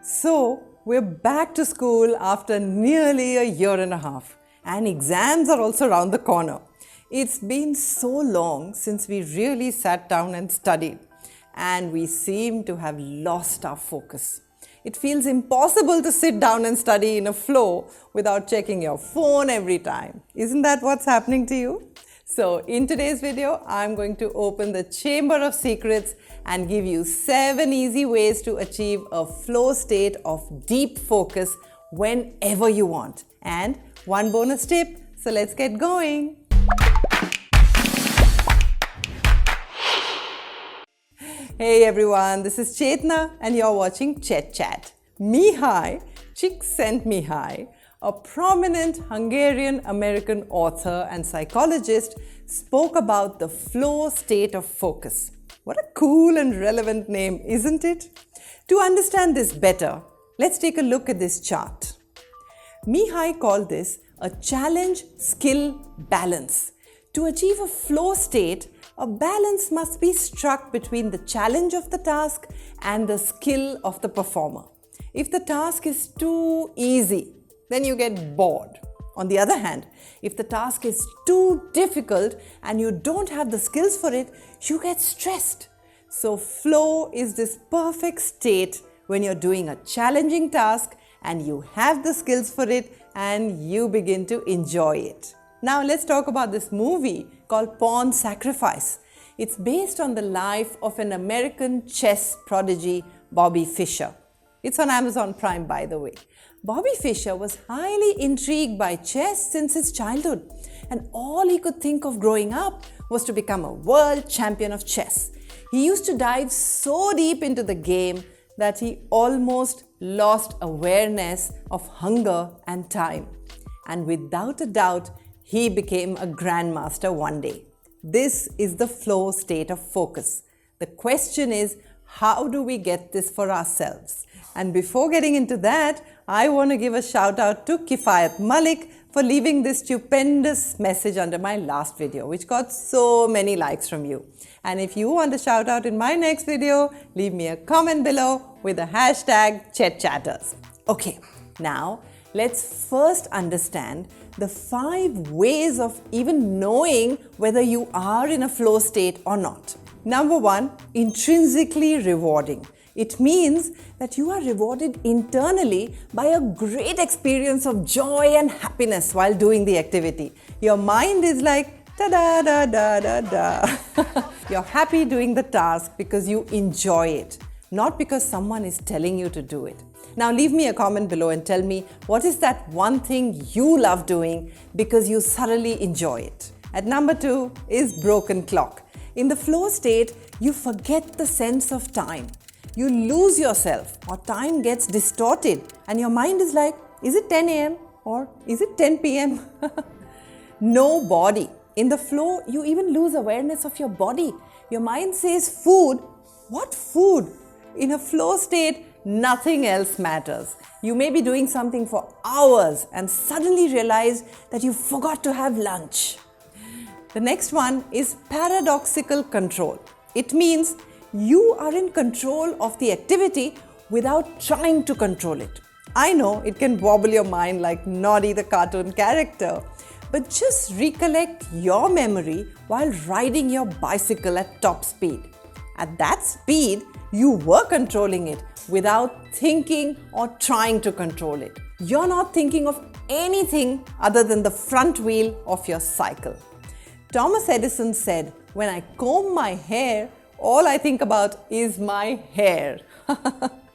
So, we're back to school after nearly a year and a half, and exams are also around the corner. It's been so long since we really sat down and studied, and we seem to have lost our focus. It feels impossible to sit down and study in a flow without checking your phone every time. Isn't that what's happening to you? So in today's video, I'm going to open the chamber of secrets and give you 7 easy ways to achieve a flow state of deep focus whenever you want. And one bonus tip, so let's get going. Hey everyone, this is Chetna and you're watching ChetChat. Mihai Csikszentmihalyi, a prominent Hungarian-American author and psychologist, spoke about the flow state of focus. What a cool and relevant name, isn't it? To understand this better, let's take a look at this chart. Mihai called this a challenge-skill balance. To achieve a flow state, a balance must be struck between the challenge of the task and the skill of the performer. If the task is too easy, then you get bored. On the other hand, if the task is too difficult and you don't have the skills for it, you get stressed. So flow is this perfect state when you're doing a challenging task and you have the skills for it and you begin to enjoy it. Now let's talk about this movie called Pawn Sacrifice. It's based on the life of an American chess prodigy, Bobby Fischer. It's on Amazon Prime, by the way. Bobby Fischer was highly intrigued by chess since his childhood, and all he could think of growing up was to become a world champion of chess. He used to dive so deep into the game that he almost lost awareness of hunger and time. And without a doubt, he became a grandmaster one day. This is the flow state of focus. The question is, how do we get this for ourselves? And before getting into that, I want to give a shout out to Kifayat Malik for leaving this stupendous message under my last video, which got so many likes from you. And if you want a shout out in my next video, leave me a comment below with the hashtag ChetChatters. Okay, now let's first understand the 5 ways of even knowing whether you are in a flow state or not. Number 1, intrinsically rewarding. It means that you are rewarded internally by a great experience of joy and happiness while doing the activity. Your mind is like, da-da-da-da-da-da. You're happy doing the task because you enjoy it, not because someone is telling you to do it. Now leave me a comment below and tell me what is that one thing you love doing because you thoroughly enjoy it. At number 2 is broken clock. In the flow state, you forget the sense of time. You lose yourself or time gets distorted and your mind is like, is it 10 a.m. or is it 10 p.m.? No body. In the flow, you even lose awareness of your body. Your mind says food. What food? In a flow state, nothing else matters. You may be doing something for hours and suddenly realize that you forgot to have lunch. The next one is paradoxical control. It means you are in control of the activity without trying to control it. I know it can wobble your mind like Noddy the cartoon character, but just recollect your memory while riding your bicycle at top speed. At that speed, you were controlling it without thinking or trying to control it. You're not thinking of anything other than the front wheel of your cycle. Thomas Edison said, "When I comb my hair, all I think about is my hair."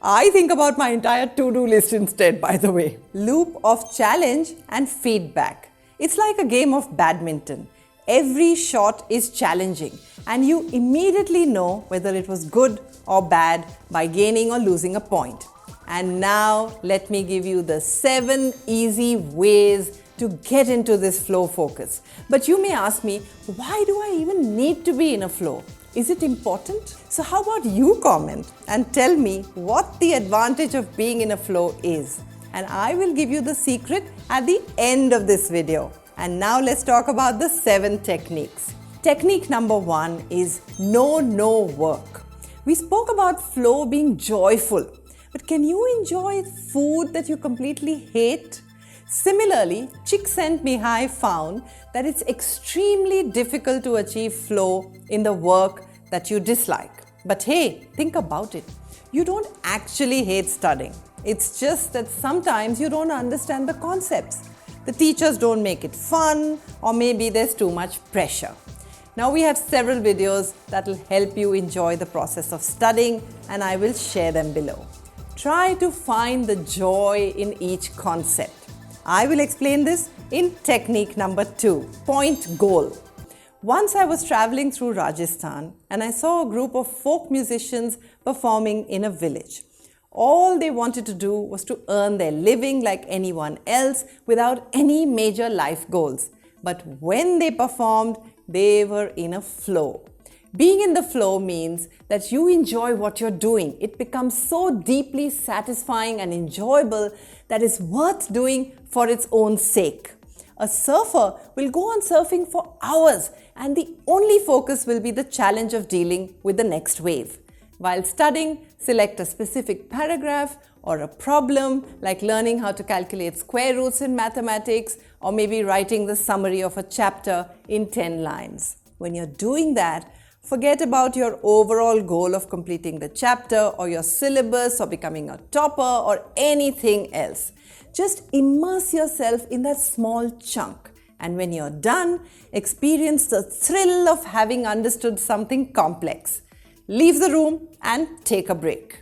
I think about my entire to-do list instead, by the way. Loop of challenge and feedback. It's like a game of badminton. Every shot is challenging and you immediately know whether it was good or bad by gaining or losing a point. And now let me give you the 7 easy ways to get into this flow focus. But you may ask me, why do I even need to be in a flow? Is it important? So how about you comment and tell me what the advantage of being in a flow is? And I will give you the secret at the end of this video. And now let's talk about the 7 techniques. Technique number 1 is no work. We spoke about flow being joyful, But can you enjoy food that you completely hate? Similarly, Csikszentmihalyi found that it's extremely difficult to achieve flow in the work that you dislike. But hey, think about it. You don't actually hate studying. It's just that sometimes you don't understand the concepts. The teachers don't make it fun, or maybe there's too much pressure. Now we have several videos that will help you enjoy the process of studying, and I will share them below. Try to find the joy in each concept. I will explain this in technique number 2, point goal. Once I was traveling through Rajasthan and I saw a group of folk musicians performing in a village. All they wanted to do was to earn their living like anyone else without any major life goals. But when they performed, they were in a flow. Being in the flow means that you enjoy what you're doing. It becomes so deeply satisfying and enjoyable that it's worth doing for its own sake. A surfer will go on surfing for hours, and the only focus will be the challenge of dealing with the next wave. While studying, select a specific paragraph or a problem like learning how to calculate square roots in mathematics, or maybe writing the summary of a chapter in 10 lines. When you're doing that, forget about your overall goal of completing the chapter or your syllabus or becoming a topper or anything else. Just immerse yourself in that small chunk. And when you're done, experience the thrill of having understood something complex. Leave the room and take a break.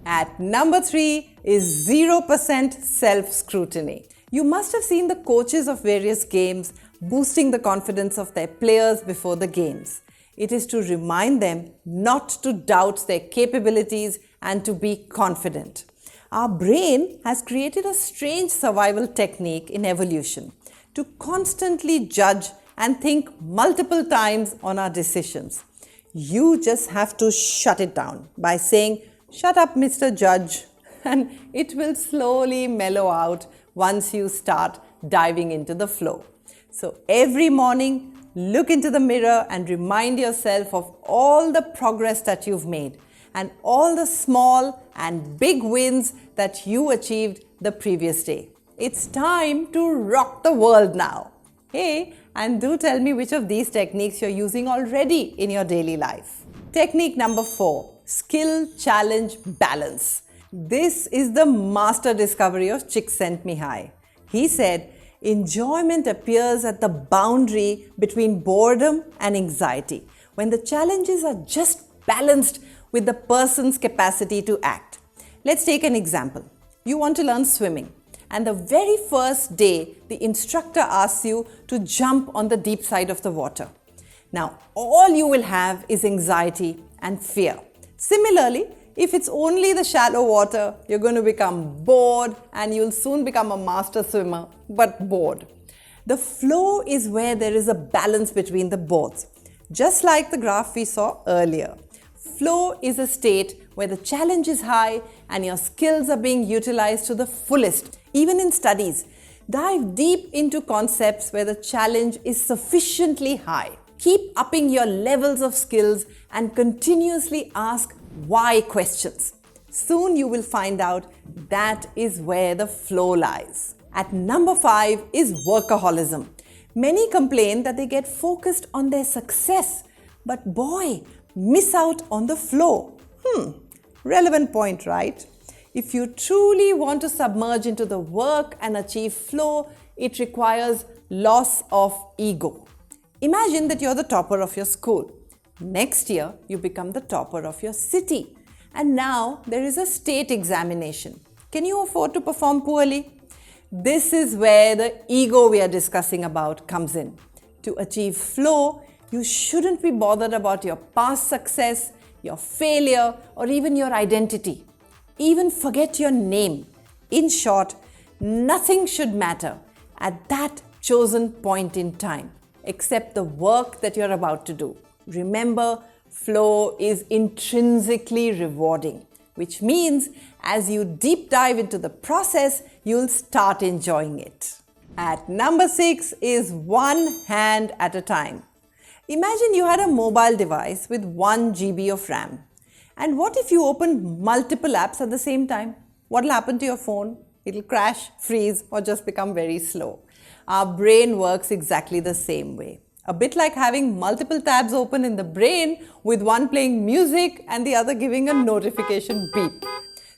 At number 3 is 0% self-scrutiny. You must have seen the coaches of various games boosting the confidence of their players before the games. It is to remind them not to doubt their capabilities and to be confident. Our brain has created a strange survival technique in evolution to constantly judge and think multiple times on our decisions. You just have to shut it down by saying, "Shut up, Mr. Judge," and it will slowly mellow out once you start diving into the flow. So every morning, look into the mirror and remind yourself of all the progress that you've made and all the small and big wins that you achieved the previous day. It's time to rock the world now. Hey, and do tell me which of these techniques you're using already in your daily life. Technique number 4, skill, challenge, balance. This is the master discovery of Csikszentmihalyi. He said, enjoyment appears at the boundary between boredom and anxiety, when the challenges are just balanced with the person's capacity to act. Let's take an example. You want to learn swimming, and the very first day, the instructor asks you to jump on the deep side of the water. Now, all you will have is anxiety and fear. Similarly, if it's only the shallow water, you're going to become bored and you'll soon become a master swimmer, but bored. The flow is where there is a balance between the both. Just like the graph we saw earlier. Flow is a state where the challenge is high and your skills are being utilized to the fullest. Even in studies, dive deep into concepts where the challenge is sufficiently high. Keep upping your levels of skills and continuously ask why questions. Soon you will find out that is where the flow lies. At number 5 is workaholism. Many complain that they get focused on their success, but boy, miss out on the flow. Relevant point, right? If you truly want to submerge into the work and achieve flow, it requires loss of ego. Imagine that you're the topper of your school. Next year, you become the topper of your city. And now there is a state examination. Can you afford to perform poorly? This is where the ego we are discussing about comes in. To achieve flow, you shouldn't be bothered about your past success, your failure, or even your identity. Even forget your name. In short, nothing should matter at that chosen point in time, except the work that you're about to do. Remember, flow is intrinsically rewarding, which means as you deep dive into the process, you'll start enjoying it. At number 6 is one hand at a time. Imagine you had a mobile device with 1 GB of RAM. And what if you open multiple apps at the same time? What will happen to your phone? It will crash, freeze, or just become very slow. Our brain works exactly the same way. A bit like having multiple tabs open in the brain with one playing music and the other giving a notification beep.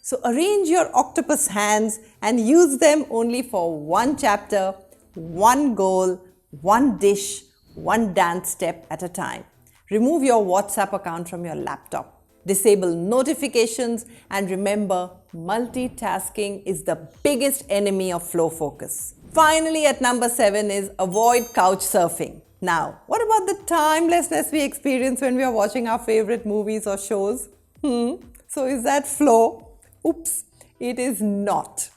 So arrange your octopus hands and use them only for one chapter, one goal, one dish, one dance step at a time. Remove your WhatsApp account from your laptop. Disable notifications, and remember, multitasking is the biggest enemy of flow focus. Finally, at number 7 is avoid couch surfing. Now, what about the timelessness we experience when we are watching our favorite movies or shows? So is that flow? Oops, it is not.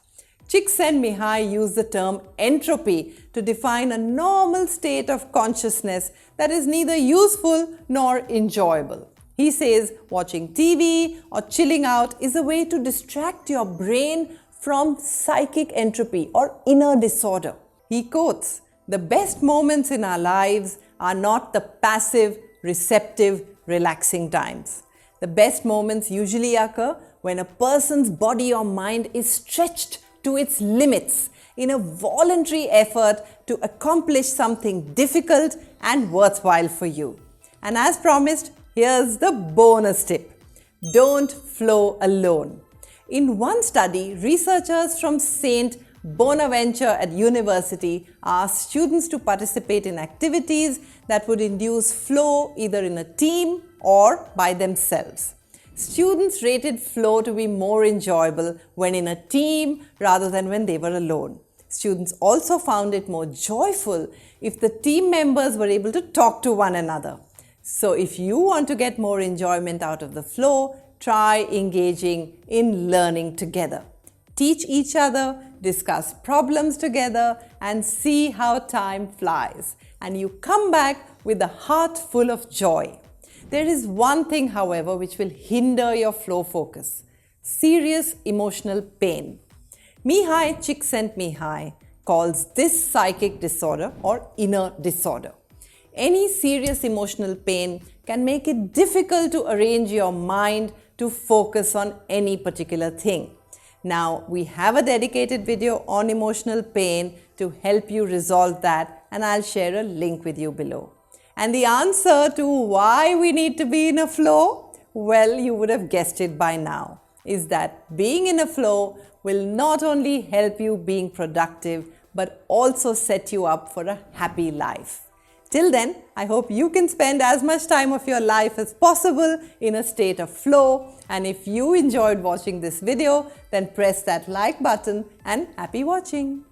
Csikszentmihalyi used the term entropy to define a normal state of consciousness that is neither useful nor enjoyable. He says watching TV or chilling out is a way to distract your brain from psychic entropy or inner disorder. He quotes, "The best moments in our lives are not the passive, receptive, relaxing times. The best moments usually occur when a person's body or mind is stretched to its limits in a voluntary effort to accomplish something difficult and worthwhile for you." And as promised, here's the bonus tip. Don't flow alone. In one study, researchers from St. Bonaventure at university asked students to participate in activities that would induce flow either in a team or by themselves. Students rated flow to be more enjoyable when in a team rather than when they were alone. Students also found it more joyful if the team members were able to talk to one another. So if you want to get more enjoyment out of the flow, try engaging in learning together. Teach each other, discuss problems together, and see how time flies. And you come back with a heart full of joy. There is one thing, however, which will hinder your flow focus: serious emotional pain. Mihai Csikszentmihalyi calls this psychic disorder or inner disorder. Any serious emotional pain can make it difficult to arrange your mind to focus on any particular thing. Now, we have a dedicated video on emotional pain to help you resolve that, and I'll share a link with you below. And the answer to why we need to be in a flow, well, you would have guessed it by now, is that being in a flow will not only help you being productive, but also set you up for a happy life. Till then, I hope you can spend as much time of your life as possible in a state of flow. And if you enjoyed watching this video, then press that like button and happy watching.